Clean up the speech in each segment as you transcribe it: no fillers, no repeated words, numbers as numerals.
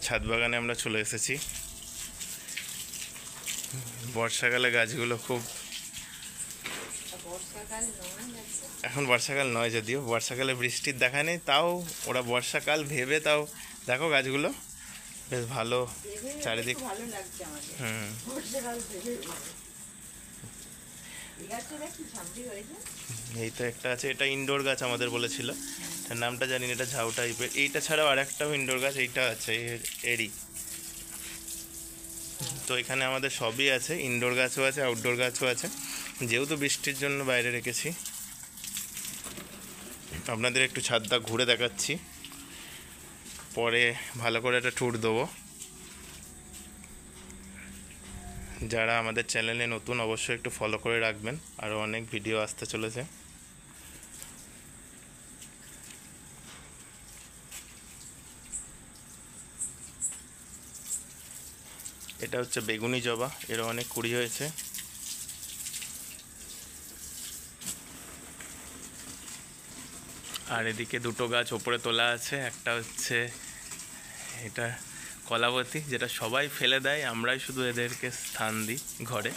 ছাদ বাগানে আমরা চলে এসেছি। বর্ষাকালে গাছগুলো খুব, এখন বর্ষাকাল নয় যদিও, বর্ষাকালে বৃষ্টির দেখা নেই, তাও ওরা বর্ষাকাল ভেবে তাও দেখো গাছগুলো বেশ ভালো চারিদিক। এই তো একটা আছে, এটা ইনডোর গাছ আমাদের বলেছিল, নামটা জানি না, এটা ঝাউ টাইপের। এইটা ছাড়াও আর একটাও ইনডোর গাছ এইটা আছে, এরই। তো এখানে আমাদের সবই আছে, ইনডোর গাছও আছে, আউটডোর গাছও আছে। যেহেতু বৃষ্টির জন্য বাইরে রেখেছি, আপনাদের একটু ছাদটা ঘুরে দেখাচ্ছি, পরে ভালো করে একটা ট্যুর দেবো। যারা আমাদের চ্যানেলে নতুন অবশ্যই একটু ফলো করে রাখবেন, আরও অনেক ভিডিও আসতে চলেছে। এটা হচ্ছে বেগুনি জবা, এর অনেক কুড়ি হয়েছে। আর এদিকে দুটো গাছ ওপরে তোলা আছে, একটা হচ্ছে এটা কলাবতী, যেটা সবাই ফেলে দেয়, আমরাই শুধু এদেরকে স্থান দিই ঘরে।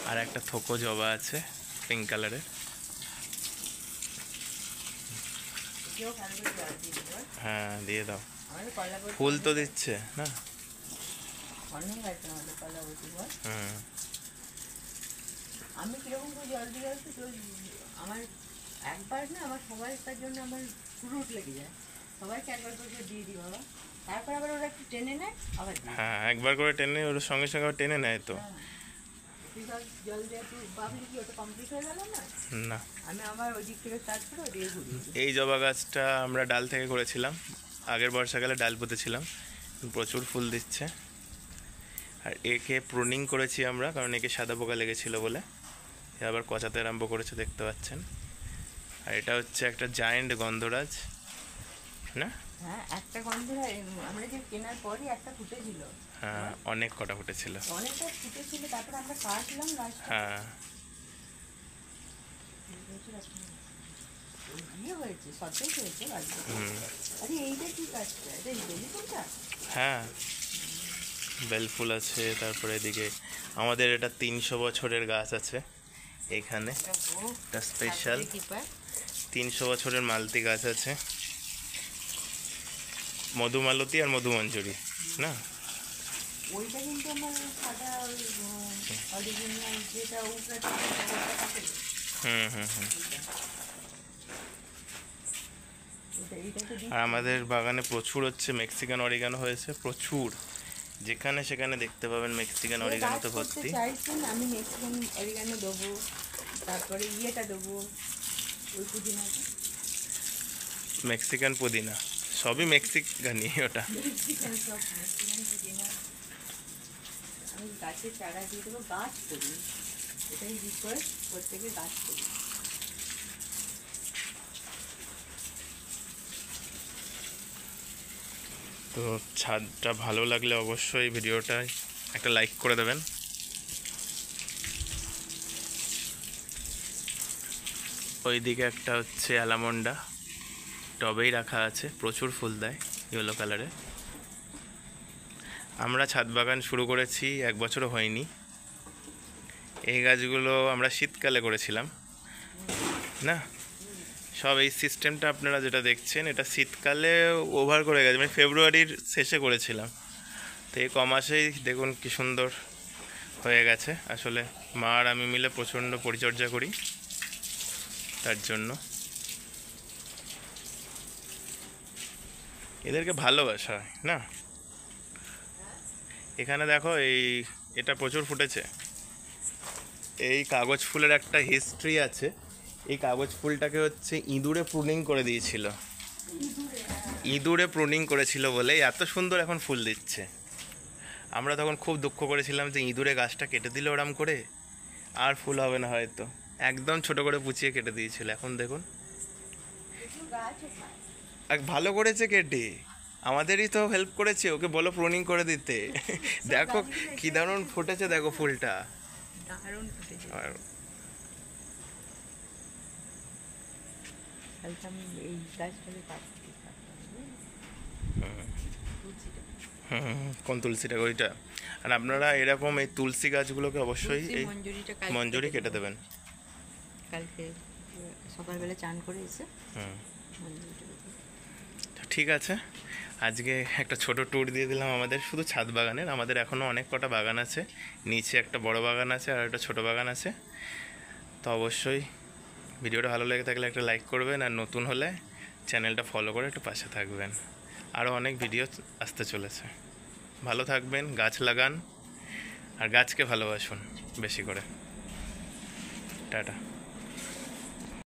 আর একটা থোকো জবা আছে পিঙ্ক কালারের। হ্যাঁ দিয়ে দাও, ফুল তো দিচ্ছে না। আমি কিরকম করে জল দিয়ে আসছি তো, আমার একবার না, আমার সবাইকার জন্য আমার ফ্রুট লেগে যায়, সবাইকে একবার করে দিয়ে দিই বাবা, তারপর আবার ওরা একটু টেনে নেয় আবার। হ্যাঁ একবার করে টেনে, ওর সঙ্গে সঙ্গে আবার টেনে নেয় তো। জল দিয়ে একটু ভাবলি কি ওটা কমপ্লিট হয়ে গেল না, না আমি আবার ওই দিক থেকে স্টার্ট করে দিয়ে ঘুরি। এই জবা গাছটা আমরা ডাল থেকে করেছিলাম, আগের বর্ষাকালে ডাল পুঁতেছিলাম, প্রচুর ফুল দিচ্ছে। আর একে প্রুনিং করেছি আমরা, কারণ একে সাদা পোকা লেগেছিল বলে, আবার কচাতে আরম্ভ করেছে, দেখতে পাচ্ছেন। আর এটা হচ্ছে একটা জায়েন্ট গন্ধরাজ না? হ্যাঁ একটা গন্ধরাজ, আমরা যে কেনার পরই একটা ফুটেছিল। হ্যাঁ অনেক কটা ফুটেছিল, অনেকটা ফুটেছিল, তারপর আমরা কাটলাম গাছটা। হ্যাঁ হয়েছে, সতেজ হয়েছে গাছটা। আরে এইটা কি গাছটা, এটা বেলি ফুলটা? হ্যাঁ বেল ফুল আছে। তারপরে এদিকে আমাদের এটা 300 বছরের গাছ আছে এইখানে, এটা স্পেশাল 300 বছরের মালতি গাছ আছে, মধুমালতী আর মধুমঞ্জুরি না। ওইটা কিন্তু আমার সাদা অরিজিনাল যেটা উপরে। আর আমাদের বাগানে প্রচুর হচ্ছে মেক্সিকান অরিগানো হয়েছে, প্রচুর, যেখানে সেখানে দেখতে পাবেন মেক্সিকান অরিগানো তো ভর্তি। আমি মেক্সিকান অরিগানো দেবো, তারপরে ইয়েটা দেবো, ওই পুদিনাটা, মেক্সিকান পুদিনা, সবই মেক্সিকানই ওটা। মেক্সিকান সব মেক্সিকান পুদিনা আমি গাছের চারা দিয়ে দেবো, গাছ করি, এটাই রিকোয়েস্ট, প্রত্যেকে গাছ করি। তো ছাদটা ভালো লাগলে অবশ্যই ভিডিওটায় একটা লাইক করে দেবেন। ওইদিকে একটা হচ্ছে অ্যালামন্ডা, টবেই রাখা আছে, প্রচুর ফুল দেয়, ইয়েলো কালারে। আমরা ছাদ বাগান শুরু করেছি 1 বছরও হয়নি। এই গাছগুলো আমরা শীতকালে করেছিলাম না, সব এই সিস্টেমটা আপনারা যেটা দেখছেন, এটা শীতকালে ওভার করে গেছে, মানে ফেব্রুয়ারির শেষে করেছিলাম। তো এই কমাসেই দেখুন কি সুন্দর হয়ে গেছে। আসলে মা আর আমি মিলে প্রচণ্ড পরিচর্যা করি তার জন্য, এদেরকে ভালোবাসা হয় না। এখানে দেখো এটা প্রচুর ফুটেছে। এই কাগজ ফুলের একটা হিস্ট্রি আছে। এই কাগজ ফুলটাকে হচ্ছে ইঁদুরে প্রুনিং করে দিয়েছিল, ইঁদুরে প্রুনিং করেছিল বলে এত সুন্দর এখন ফুল দিচ্ছে। আমরা তখন খুব দুঃখ করেছিলাম যে ইঁদুরে গাছটা কেটে দিল ওরম করে, আর ফুল হবে না হয়তো, একদম ছোট করে পুচিয়ে কেটে দিয়েছিল। এখন দেখুন ভালো করেছে কেটে, আমাদেরই তো হেল্প করেছে, ওকে বলো প্রুনিং করে দিতে। দেখো কি দারুণ ফুটেছে, দেখো ফুলটা দারুণ ফুটেছে। এই গাছটাকে কাটতে কোন তুলসীটা ওইটা? আর আপনারা এরকম এই তুলসী গাছগুলোকে অবশ্যই তুলসী এই মঞ্জুরিটা মঞ্জুরি কেটে দেবেন। কালকে সকালবেলা চান করে এসে হুম, মঞ্জুরিটা দেবো। ঠিক আছে। আজকে একটা ছোট ট্যুর দিয়ে দিলাম আমাদের শুধু ছাদ বাগানের। আমাদের এখনও অনেক কটা বাগান আছে, নিচে একটা বড় বাগান আছে আর একটা ছোটো বাগান আছে। তো অবশ্যই ভিডিওটা ভালো লেগে থাকলে একটা লাইক করবেন, আর নতুন হলে চ্যানেলটা ফলো করে একটু পাশে থাকবেন। আরও অনেক ভিডিও আসতে চলেছে। ভালো থাকবেন, গাছ লাগান আর গাছকে ভালোবাসুন বেশি করে। টাটা।